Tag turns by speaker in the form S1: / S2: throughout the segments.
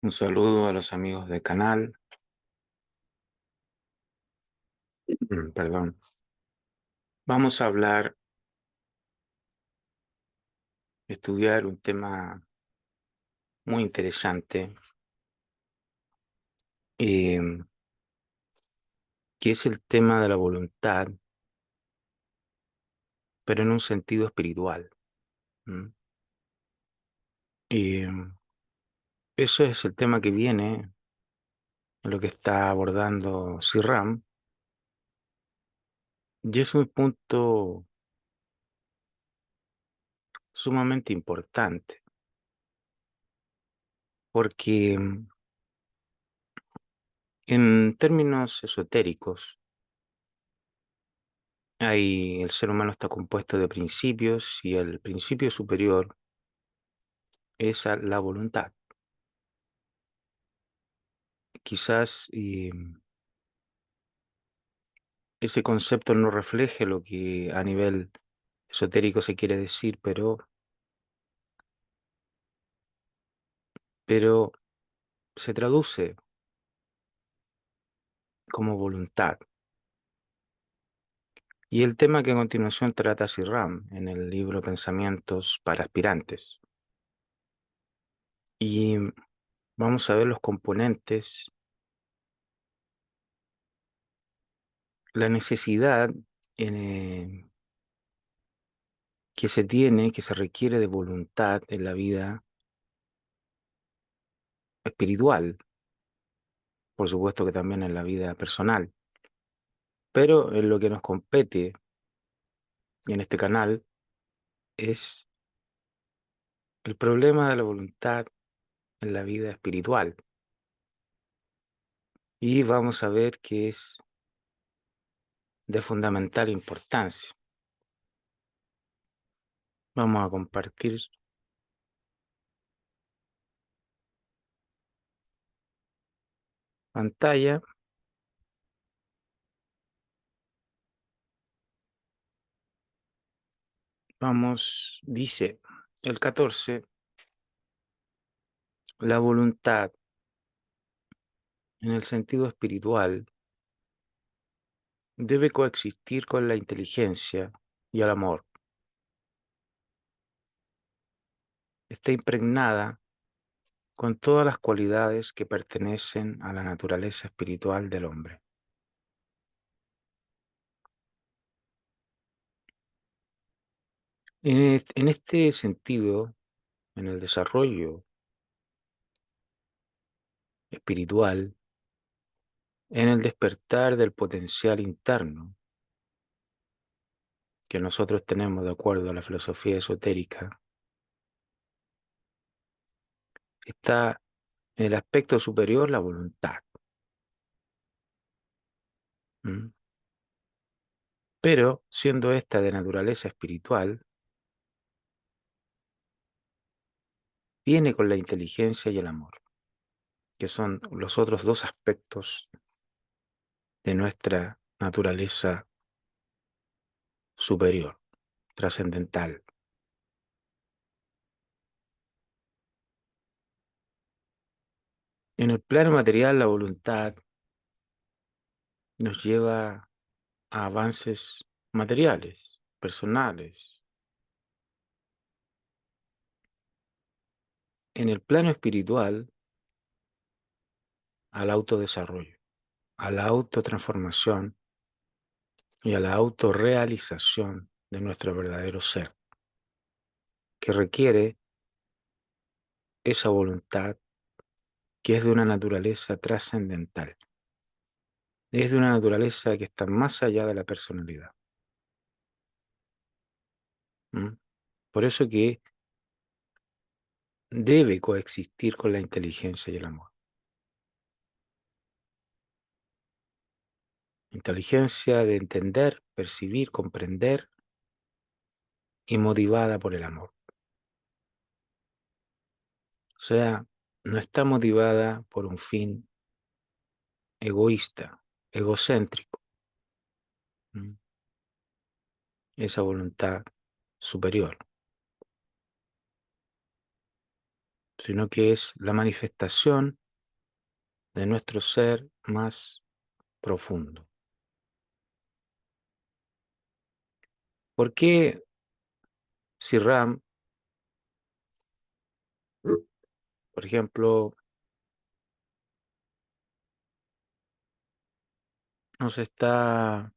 S1: Un saludo a los amigos del canal. Perdón. Vamos a estudiar un tema muy interesante, eh, que es el tema de la voluntad, pero en un sentido espiritual. ¿M? Eh, Eso es el tema que viene en lo que está abordando Sirram, y es un punto sumamente importante, porque en términos esotéricos, el ser humano está compuesto de principios y el principio superior es la voluntad. Quizás ese concepto no refleje lo que a nivel esotérico se quiere decir, pero se traduce como voluntad. Y el tema que a continuación trata Sirram en el libro Pensamientos para Aspirantes. Y vamos a ver los componentes, la necesidad que se tiene, que se requiere de voluntad en la vida espiritual, por supuesto que también en la vida personal, pero en lo que nos compete en este canal es el problema de la voluntad en la vida espiritual. Y vamos a ver que es de fundamental importancia. Vamos a compartir pantalla. Dice el 14, la voluntad en el sentido espiritual debe coexistir con la inteligencia y el amor. Está impregnada con todas las cualidades que pertenecen a la naturaleza espiritual del hombre. En este sentido, en el desarrollo espiritual, en el despertar del potencial interno que nosotros tenemos de acuerdo a la filosofía esotérica, está en el aspecto superior la voluntad. ¿M? Pero siendo esta de naturaleza espiritual, viene con la inteligencia y el amor, que son los otros dos aspectos de nuestra naturaleza superior, trascendental. En el plano material, la voluntad nos lleva a avances materiales, personales. En el plano espiritual, al autodesarrollo, a la autotransformación y a la autorrealización de nuestro verdadero ser, que requiere esa voluntad que es de una naturaleza trascendental, es de una naturaleza que está más allá de la personalidad. ¿M? Por eso que debe coexistir con la inteligencia y el amor. Inteligencia de entender, percibir, comprender y motivada por el amor. O sea, no está motivada por un fin egoísta, egocéntrico. ¿M? Esa voluntad superior. sino que es la manifestación de nuestro ser más profundo. ¿Por qué si Ram, por ejemplo, nos está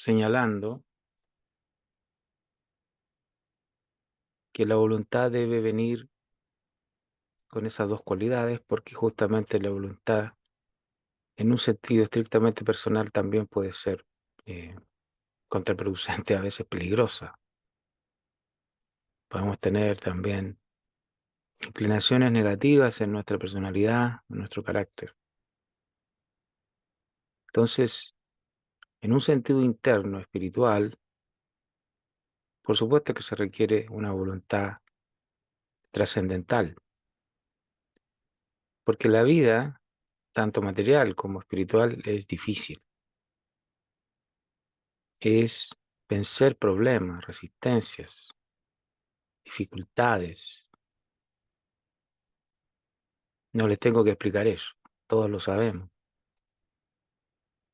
S1: señalando que la voluntad debe venir con esas dos cualidades? Porque justamente la voluntad, en un sentido estrictamente personal, también puede ser eh, contraproducente, a veces peligrosa. Podemos tener también inclinaciones negativas en nuestra personalidad, en nuestro carácter. Entonces, en un sentido interno, espiritual, por supuesto que se requiere una voluntad trascendental, porque la vida, tanto material como espiritual, es difícil. Es vencer problemas, resistencias, dificultades. No les tengo que explicar eso, todos lo sabemos.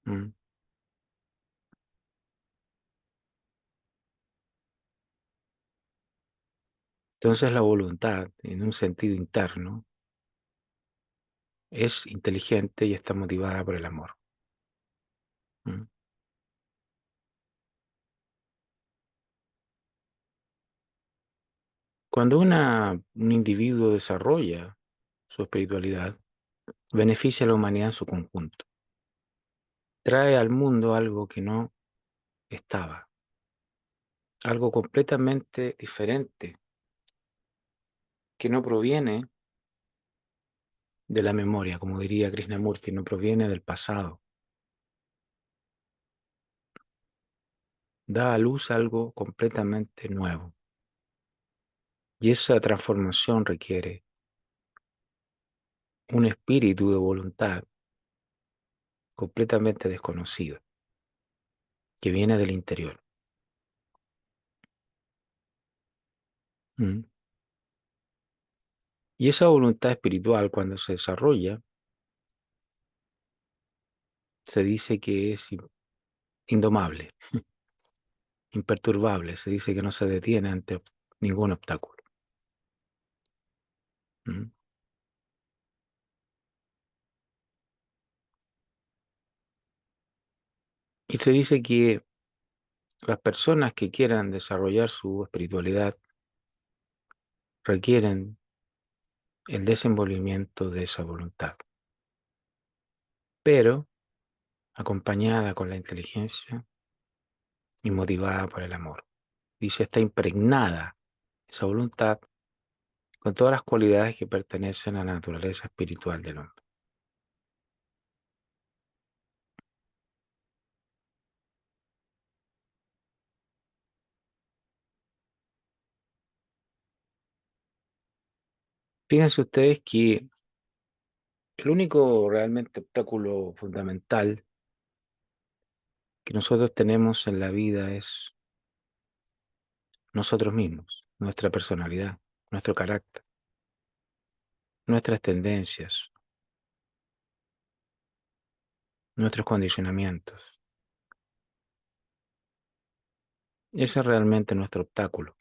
S1: ¿Mm? Entonces la voluntad, en un sentido interno, es inteligente y está motivada por el amor. ¿Mm? Cuando un individuo desarrolla su espiritualidad, beneficia a la humanidad en su conjunto. Trae al mundo algo que no estaba, algo completamente diferente, que no proviene de la memoria, como diría Krishnamurti, no proviene del pasado. Da a luz algo completamente nuevo. Y esa transformación requiere un espíritu de voluntad completamente desconocido, que viene del interior. ¿Mm? Y esa voluntad espiritual, cuando se desarrolla, se dice que es indomable, imperturbable, se dice que no se detiene ante ningún obstáculo. ¿Mm? Y se dice que las personas que quieran desarrollar su espiritualidad requieren el desenvolvimiento de esa voluntad, pero acompañada con la inteligencia y motivada por el amor. Dice, está impregnada esa voluntad con todas las cualidades que pertenecen a la naturaleza espiritual del hombre. Fíjense ustedes que el único realmente obstáculo fundamental que nosotros tenemos en la vida es nosotros mismos, nuestra personalidad, nuestro carácter, nuestras tendencias, nuestros condicionamientos. Ese es realmente nuestro obstáculo.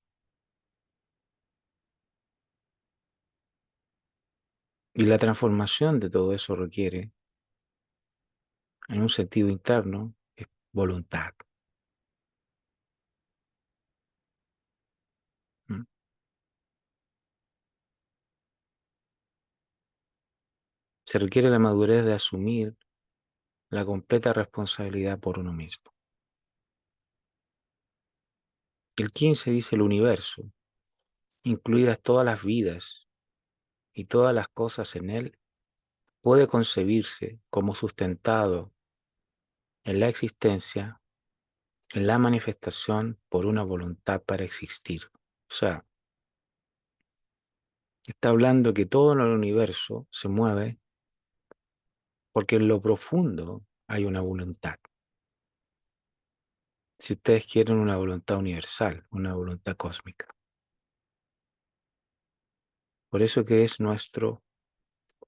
S1: Y la transformación de todo eso requiere, en un sentido interno, es voluntad. ¿Mm? Se requiere la madurez de asumir la completa responsabilidad por uno mismo. El 15 dice el universo, incluidas todas las vidas y todas las cosas en él, puede concebirse como sustentado en la existencia, en la manifestación por una voluntad para existir. O sea, está hablando que todo en el universo se mueve porque en lo profundo hay una voluntad. si ustedes quieren una voluntad universal, una voluntad cósmica. Por eso que es nuestro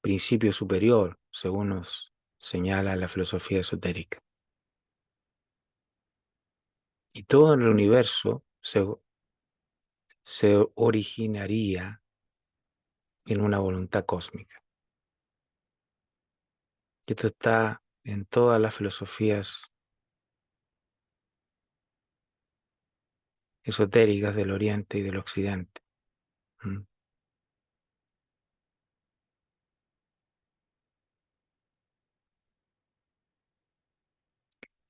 S1: principio superior, según nos señala la filosofía esotérica. Y todo en el universo se originaría en una voluntad cósmica. Y esto está en todas las filosofías esotéricas del Oriente y del Occidente. ¿Mm?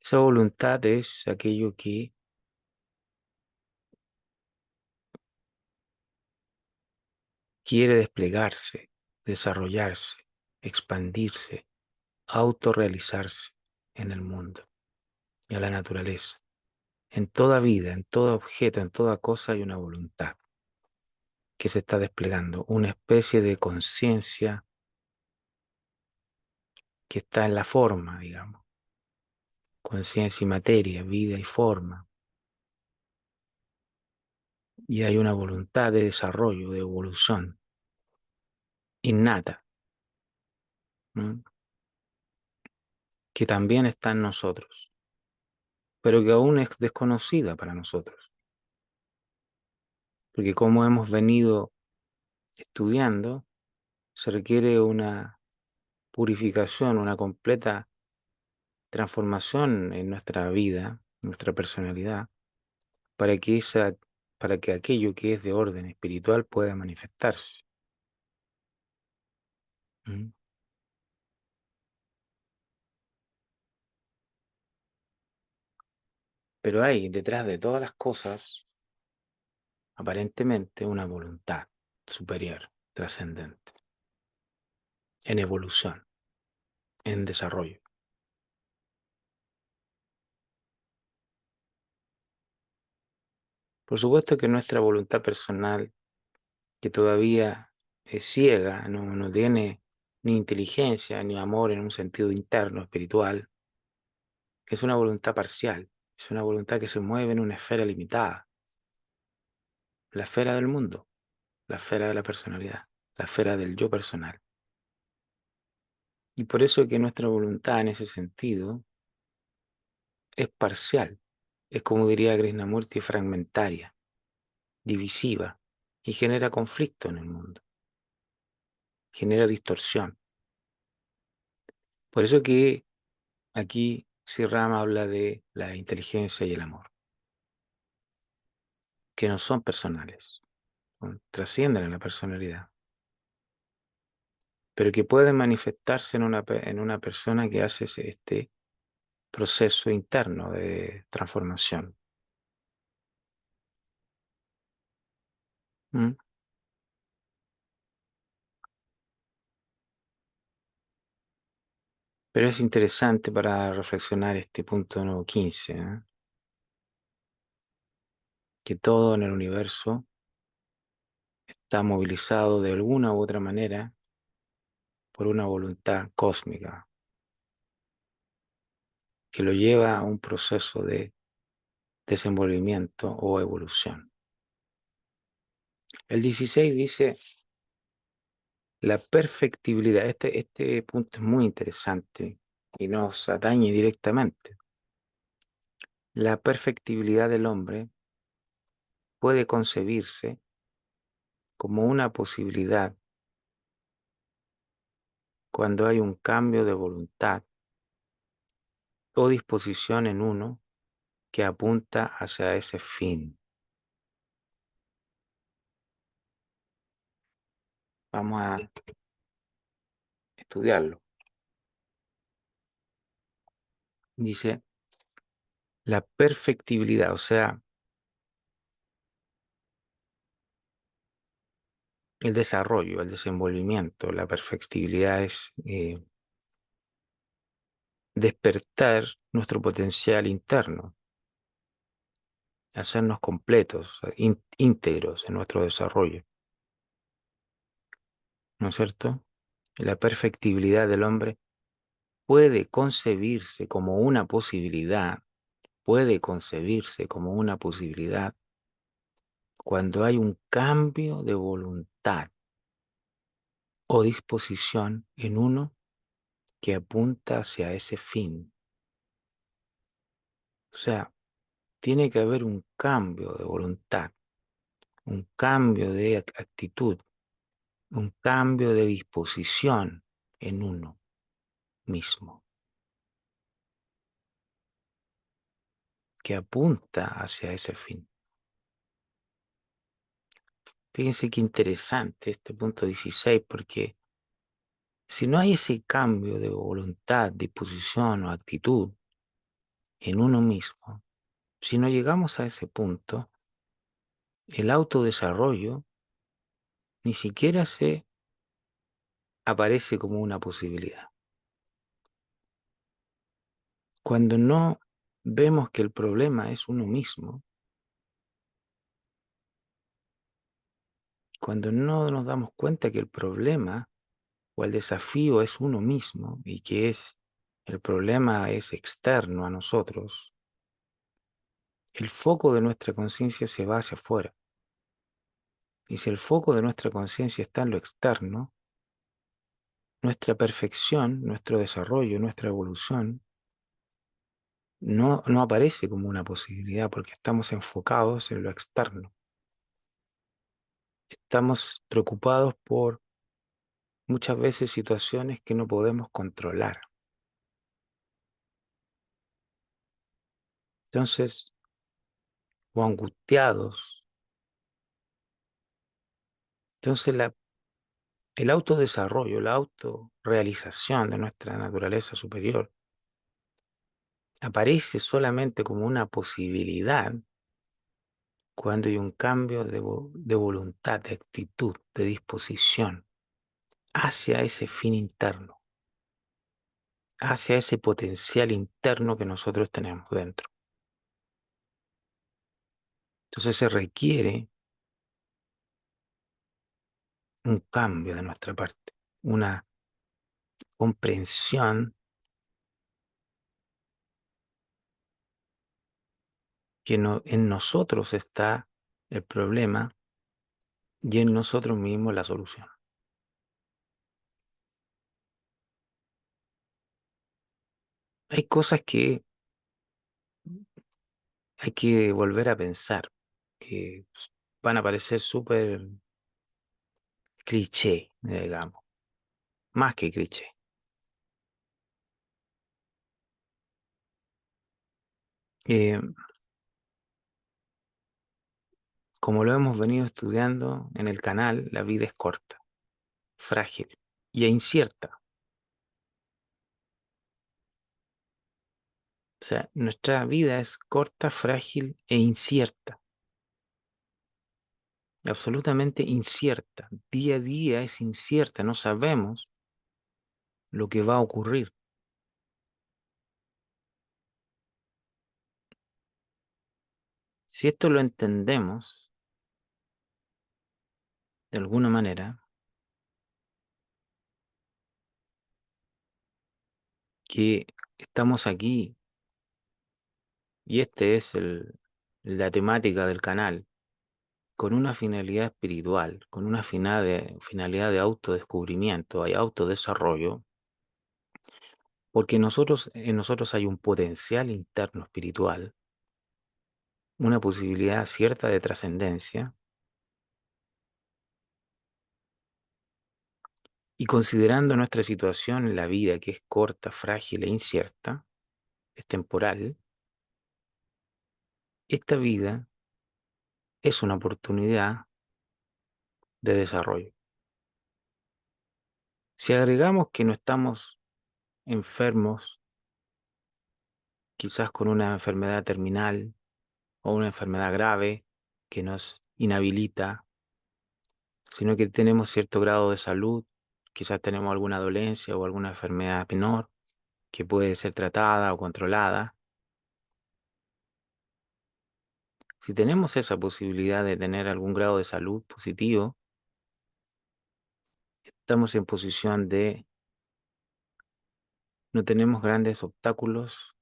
S1: Esa voluntad es aquello que quiere desplegarse, desarrollarse, expandirse, autorrealizarse en el mundo y a la naturaleza. En toda vida, en todo objeto, en toda cosa hay una voluntad que se está desplegando, una especie de conciencia que está en la forma, digamos, conciencia y materia, vida y forma. Y hay una voluntad de desarrollo, de evolución innata, ¿no? Que también está en nosotros, pero que aún es desconocida para nosotros, porque como hemos venido estudiando, se requiere una purificación, una completa transformación en nuestra vida, nuestra personalidad, para que para que aquello que es de orden espiritual pueda manifestarse. ¿Mm? Pero hay detrás de todas las cosas, aparentemente, una voluntad superior, trascendente, en evolución, en desarrollo. Por supuesto que nuestra voluntad personal, que todavía es ciega, no tiene ni inteligencia ni amor en un sentido interno, espiritual, es una voluntad parcial, es una voluntad que se mueve en una esfera limitada, la esfera del mundo, la esfera de la personalidad, la esfera del yo personal. Y por eso que nuestra voluntad en ese sentido es parcial, es como diría Krishnamurti, fragmentaria, divisiva, y genera conflicto en el mundo, genera distorsión. Por eso que aquí Sri-Rama habla de la inteligencia y el amor, que no son personales, trascienden a la personalidad, pero que pueden manifestarse en una persona que hace este proceso interno de transformación. ¿Mm? Pero es interesante para reflexionar este punto número 15, ¿eh? Que todo en el universo está movilizado de alguna u otra manera por una voluntad cósmica que lo lleva a un proceso de desenvolvimiento o evolución. El 16 dice la perfectibilidad. Este punto es muy interesante y nos atañe directamente. La perfectibilidad del hombre puede concebirse como una posibilidad cuando hay un cambio de voluntad o disposición en uno que apunta hacia ese fin. Vamos a estudiarlo. Dice, la perfectibilidad, o sea, el desarrollo, el desenvolvimiento, la perfectibilidad es despertar nuestro potencial interno, hacernos completos, íntegros en nuestro desarrollo, ¿no es cierto? La perfectibilidad del hombre puede concebirse como una posibilidad puede concebirse como una posibilidad cuando hay un cambio de voluntad o disposición en uno que apunta hacia ese fin. O sea, tiene que haber un cambio de voluntad, un cambio de actitud, un cambio de disposición en uno mismo, que apunta hacia ese fin. Fíjense qué interesante este punto 16, porque si no hay ese cambio de voluntad, disposición o actitud en uno mismo, si no llegamos a ese punto, el autodesarrollo ni siquiera se aparece como una posibilidad. Cuando no vemos que el problema es uno mismo, cuando no nos damos cuenta que el problema o el desafío es uno mismo y que el problema es externo a nosotros, el foco de nuestra conciencia se va hacia afuera. Y si el foco de nuestra conciencia está en lo externo, nuestra perfección, nuestro desarrollo, nuestra evolución, no aparece como una posibilidad porque estamos enfocados en lo externo. Estamos preocupados por muchas veces situaciones que no podemos controlar. Entonces, o angustiados. Entonces, el autodesarrollo, la autorrealización de nuestra naturaleza superior aparece solamente como una posibilidad cuando hay un cambio de voluntad, de actitud, de disposición hacia ese fin interno, hacia ese potencial interno que nosotros tenemos dentro. Entonces se requiere un cambio de nuestra parte, una comprensión que en nosotros está el problema y en nosotros mismos la solución. Hay cosas que hay que volver a pensar, que van a parecer súper cliché, digamos, más que cliché. Eh, Como lo hemos venido estudiando en el canal, la vida es corta, frágil e incierta. O sea, nuestra vida es corta, frágil e incierta, absolutamente incierta. Día a día es incierta, no sabemos lo que va a ocurrir. Si esto lo entendemos de alguna manera, que estamos aquí y este es la temática del canal, con una finalidad espiritual, con una finalidad de autodescubrimiento y autodesarrollo, porque en nosotros hay un potencial interno espiritual, una posibilidad cierta de trascendencia, y considerando nuestra situación en la vida, que es corta, frágil e incierta, es temporal, esta vida es una oportunidad de desarrollo. Si agregamos que no estamos enfermos, quizás con una enfermedad terminal o una enfermedad grave que nos inhabilita, sino que tenemos cierto grado de salud, quizás tenemos alguna dolencia o alguna enfermedad menor que puede ser tratada o controlada. Si tenemos esa posibilidad de tener algún grado de salud positivo, estamos en posición de no tenemos grandes obstáculos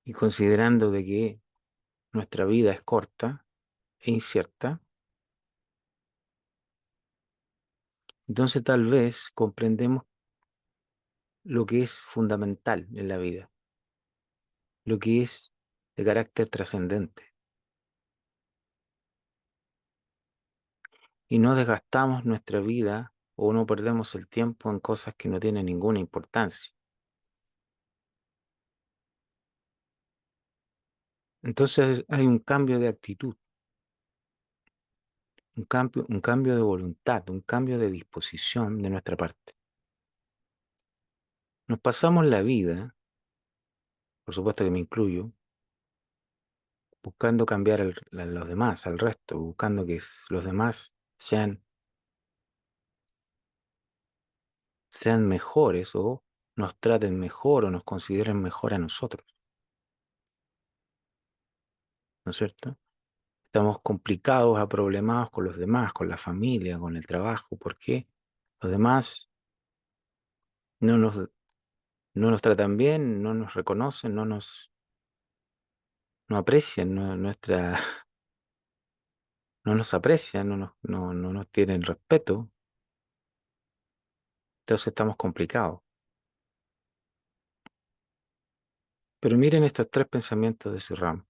S1: Y considerando de que nuestra vida es corta e incierta, entonces tal vez comprendemos lo que es fundamental en la vida, lo que es de carácter trascendente. Y no desgastamos nuestra vida o no perdemos el tiempo en cosas que no tienen ninguna importancia. Entonces hay un cambio de actitud, un cambio de voluntad, un cambio de disposición de nuestra parte. Nos pasamos la vida, por supuesto que me incluyo, buscando cambiar a los demás, al resto, buscando que los demás sean mejores o nos traten mejor o nos consideren mejor a nosotros, ¿no es cierto? Estamos complicados, aproblemados con los demás, con la familia, con el trabajo, porque los demás no nos, no nos tratan bien, no nos reconocen, no aprecian no nos aprecian, no nos tienen respeto, entonces estamos complicados. Pero miren estos tres pensamientos de Sirram: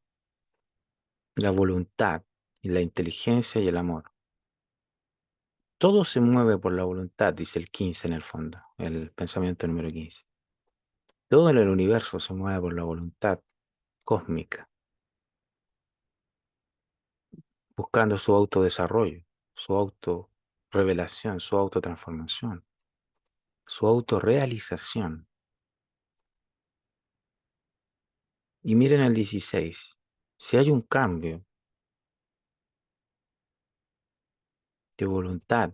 S1: la voluntad y la inteligencia y el amor. Todo se mueve por la voluntad, dice el 15 en el fondo, el pensamiento número 15. Todo en el universo se mueve por la voluntad cósmica, buscando su autodesarrollo, su autorrevelación, su autotransformación, su autorrealización. Y miren el 16. Si hay un cambio de voluntad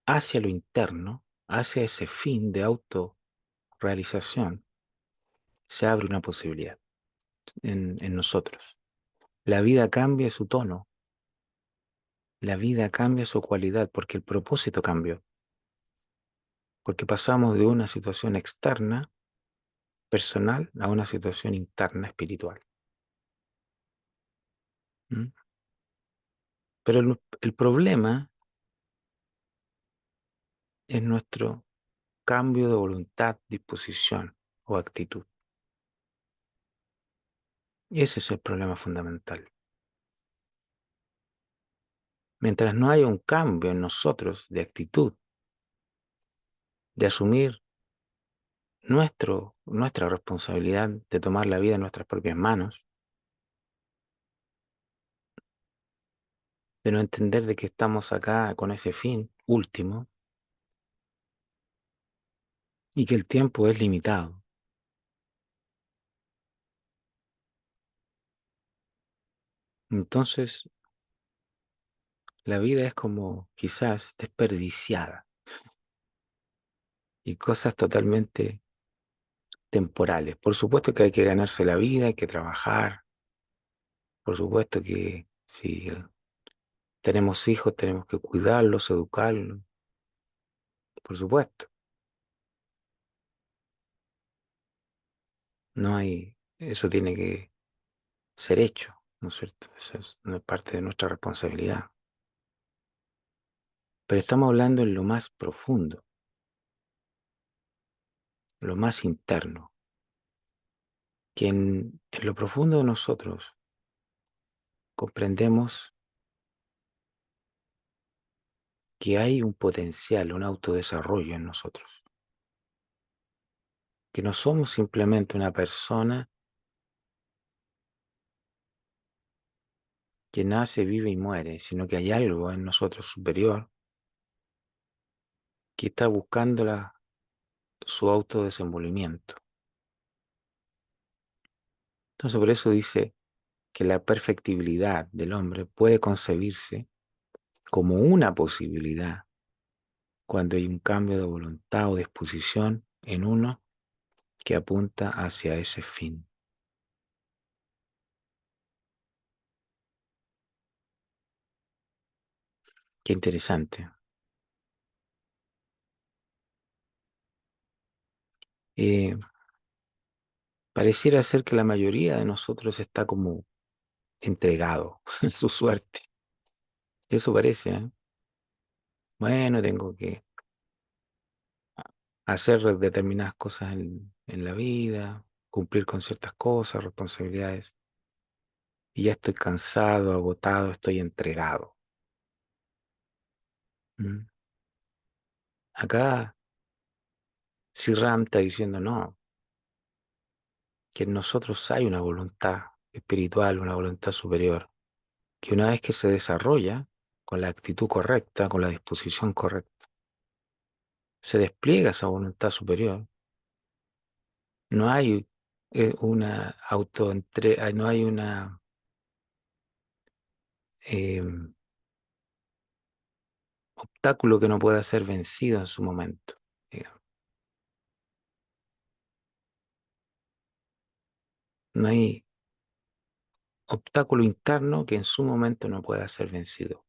S1: hacia lo interno, hacia ese fin de autorrealización, se abre una posibilidad en nosotros. La vida cambia su tono, la vida cambia su cualidad porque el propósito cambió, porque pasamos de una situación externa, personal, a una situación interna, espiritual. ¿Mm? Pero el problema es nuestro cambio de voluntad, disposición o actitud. Y ese es el problema fundamental. Mientras no haya un cambio en nosotros de actitud, de asumir nuestra responsabilidad de tomar la vida en nuestras propias manos, de no entender de que estamos acá con ese fin último y que el tiempo es limitado. Entonces, la vida es como quizás desperdiciada y cosas totalmente temporales. Por supuesto que hay que ganarse la vida, hay que trabajar. Por supuesto que si tenemos hijos, tenemos que cuidarlos, educarlos. Por supuesto, eso tiene que ser hecho, ¿no es cierto? Eso no es parte de nuestra responsabilidad. Pero estamos hablando en lo más profundo, lo más interno, que en lo profundo de nosotros comprendemos que hay un potencial, un autodesarrollo en nosotros, que no somos simplemente una persona que nace, vive y muere, sino que hay algo en nosotros superior que está buscando su autodesenvolvimiento. Entonces por eso dice que la perfectibilidad del hombre puede concebirse como una posibilidad cuando hay un cambio de voluntad o disposición en uno que apunta hacia ese fin. Qué interesante. Eh, Pareciera ser que la mayoría de nosotros está como entregado a su suerte. Eso parece, ¿eh? Bueno, tengo que hacer determinadas cosas en la vida, cumplir con ciertas cosas, responsabilidades. Y ya estoy cansado, agotado, estoy entregado. ¿Mm? Acá Ram está diciendo no, que en nosotros hay una voluntad espiritual, una voluntad superior, que una vez que se desarrolla con la actitud correcta, con la disposición correcta, se despliega esa voluntad superior. No hay una no hay una obstáculo que no pueda ser vencido en su momento, digamos. No hay obstáculo interno que en su momento no pueda ser vencido.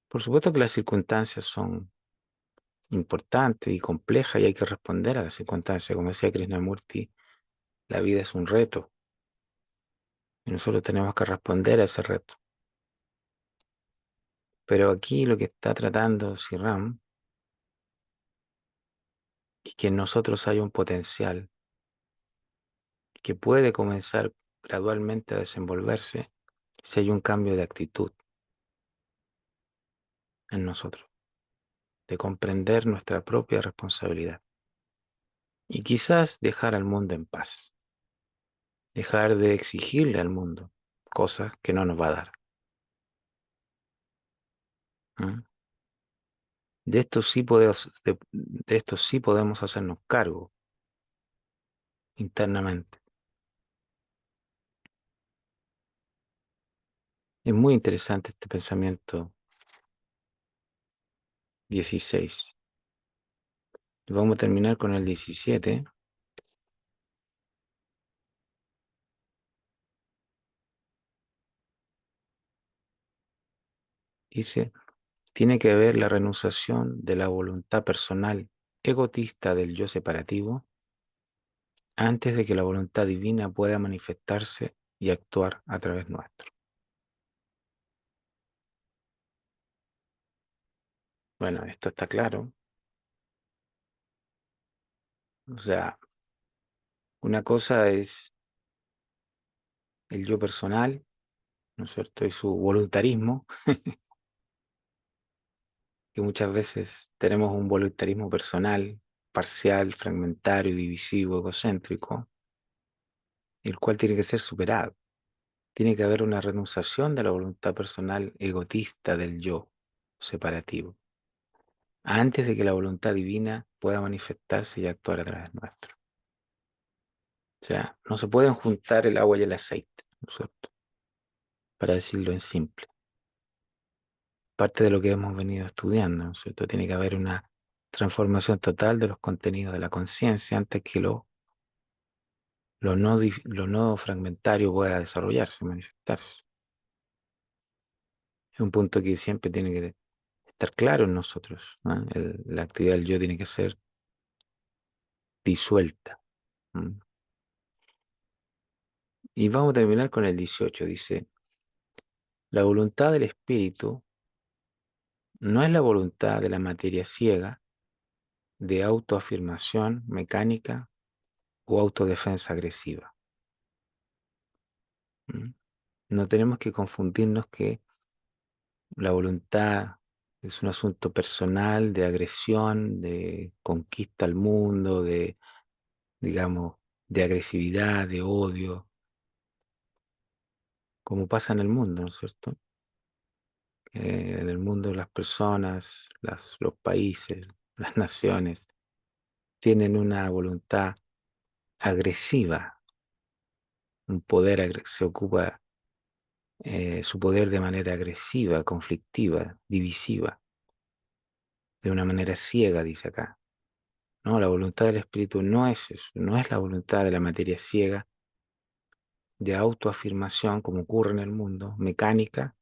S1: Por supuesto que las circunstancias son importantes y complejas y hay que responder a las circunstancias. Como decía Krishnamurti, la vida es un reto y nosotros tenemos que responder a ese reto. Pero aquí lo que está tratando Siram es que en nosotros hay un potencial que puede comenzar gradualmente a desenvolverse si hay un cambio de actitud en nosotros, de comprender nuestra propia responsabilidad y quizás dejar al mundo en paz, dejar de exigirle al mundo cosas que no nos va a dar. ¿Mm? De esto sí podemos hacernos cargo internamente. Es muy interesante este pensamiento 16. Y vamos a terminar con el 17. Dice, tiene que haber la renunciación de la voluntad personal egotista del yo separativo antes de que la voluntad divina pueda manifestarse y actuar a través nuestro. Bueno, esto está claro. O sea, una cosa es el yo personal, ¿no es cierto? Y su voluntarismo, que muchas veces tenemos un voluntarismo personal, parcial, fragmentario, divisivo, egocéntrico, el cual tiene que ser superado. Tiene que haber una renunciación de la voluntad personal egotista del yo separativo, antes de que la voluntad divina pueda manifestarse y actuar a través nuestro. O sea, no se pueden juntar el agua y el aceite, ¿no es cierto? Para decirlo en simple. Parte de lo que hemos venido estudiando, ¿no es cierto? Tiene que haber una transformación total de los contenidos de la conciencia antes que lo no fragmentario pueda desarrollarse, manifestarse. Es un punto que siempre tiene que estar claro en nosotros, ¿no? La actividad del yo tiene que ser disuelta. ¿Mm? Y vamos a terminar con el 18. Dice, la voluntad del espíritu no es la voluntad de la materia ciega de autoafirmación mecánica o autodefensa agresiva. ¿Mm? No tenemos que confundirnos que la voluntad es un asunto personal de agresión, de conquista al mundo, de, digamos, de agresividad, de odio, como pasa en el mundo, ¿no es cierto? En el mundo las personas, los países, las naciones tienen una voluntad agresiva, se ocupa su poder de manera agresiva, conflictiva, divisiva, de una manera ciega, dice acá. No, la voluntad del espíritu no es eso, no es la voluntad de la materia ciega de autoafirmación como ocurre en el mundo, mecánica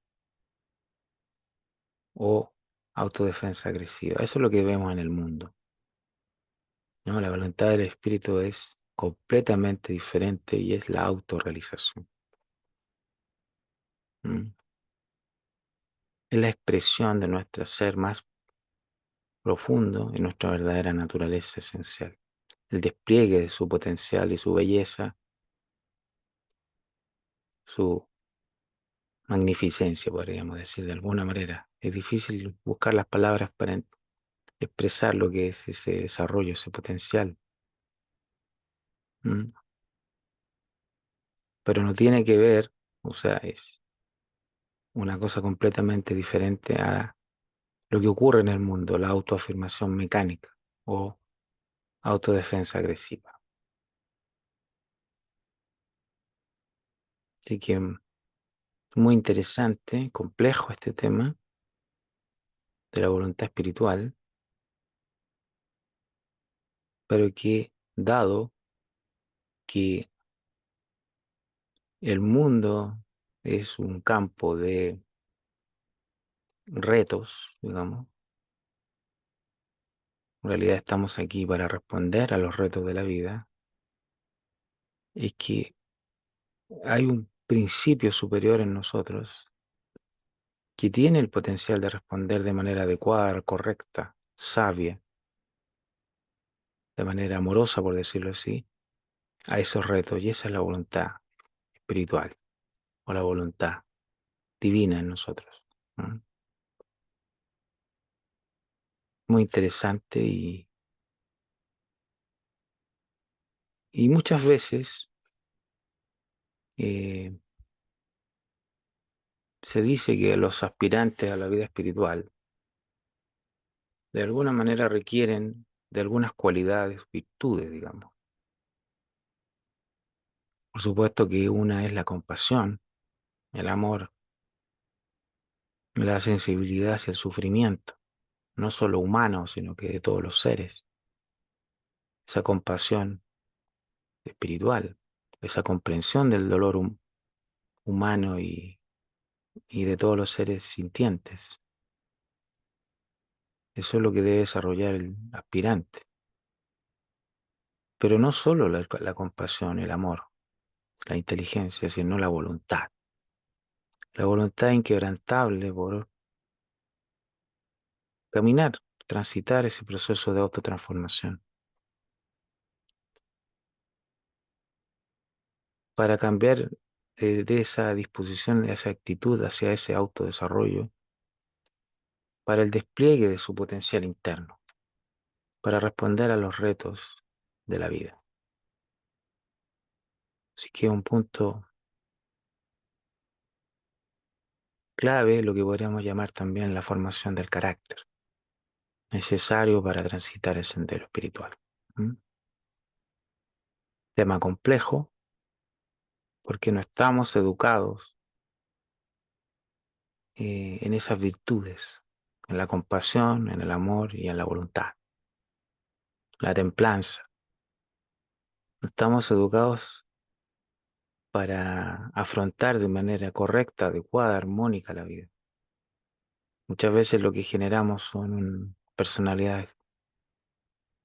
S1: o autodefensa agresiva. Eso es lo que vemos en el mundo. No, la voluntad del espíritu es completamente diferente y es la autorrealización. ¿Mm? Es la expresión de nuestro ser más profundo en nuestra verdadera naturaleza esencial. El despliegue de su potencial y su belleza, su magnificencia, podríamos decir de alguna manera. Es difícil buscar las palabras para expresar lo que es ese desarrollo, ese potencial. ¿Mm? Pero no tiene que ver, o sea, es una cosa completamente diferente a lo que ocurre en el mundo, la autoafirmación mecánica o autodefensa agresiva. Así que muy interesante, complejo este tema de la voluntad espiritual, pero que dado que el mundo es un campo de retos, digamos, en realidad estamos aquí para responder a los retos de la vida, es que hay un principio superior en nosotros que tiene el potencial de responder de manera adecuada, correcta, sabia, de manera amorosa, por decirlo así, a esos retos. Y esa es la voluntad espiritual o la voluntad divina en nosotros. ¿No? Muy interesante y muchas veces eh, se dice que los aspirantes a la vida espiritual de alguna manera requieren de algunas cualidades, virtudes, digamos. Por supuesto que una es la compasión, el amor, la sensibilidad hacia el sufrimiento, no solo humano, sino que de todos los seres. Esa compasión espiritual, esa comprensión del dolor humano y de todos los seres sintientes. Eso es lo que debe desarrollar el aspirante. Pero no solo la compasión, el amor, la inteligencia, sino la voluntad. La voluntad inquebrantable por caminar, transitar ese proceso de autotransformación. Para cambiar de esa disposición, de esa actitud hacia ese autodesarrollo, para el despliegue de su potencial interno, para responder a los retos de la vida. Así que un punto clave, lo que podríamos llamar también la formación del carácter, necesario para transitar el sendero espiritual. ¿Mm? Tema complejo, porque no estamos educados en esas virtudes, en la compasión, en el amor y en la voluntad, la templanza. No estamos educados para afrontar de manera correcta, adecuada, armónica la vida. Muchas veces lo que generamos son personalidades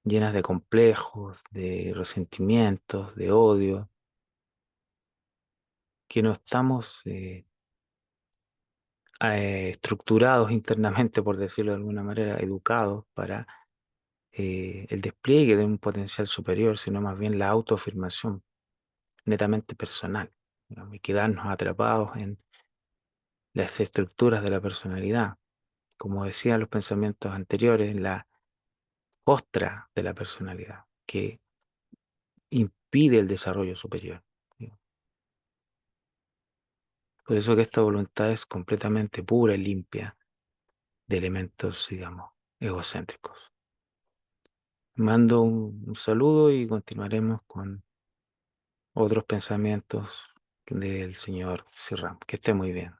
S1: llenas de complejos, de resentimientos, de odio, que no estamos estructurados internamente, por decirlo de alguna manera, educados para el despliegue de un potencial superior, sino más bien la autoafirmación netamente personal, digamos, y quedarnos atrapados en las estructuras de la personalidad, como decían los pensamientos anteriores, en la costra de la personalidad, que impide el desarrollo superior. ¿Sí? Por eso que esta voluntad es completamente pura y limpia de elementos, digamos, egocéntricos. Mando un saludo y continuaremos con otros pensamientos del señor Sirram. Que esté muy bien.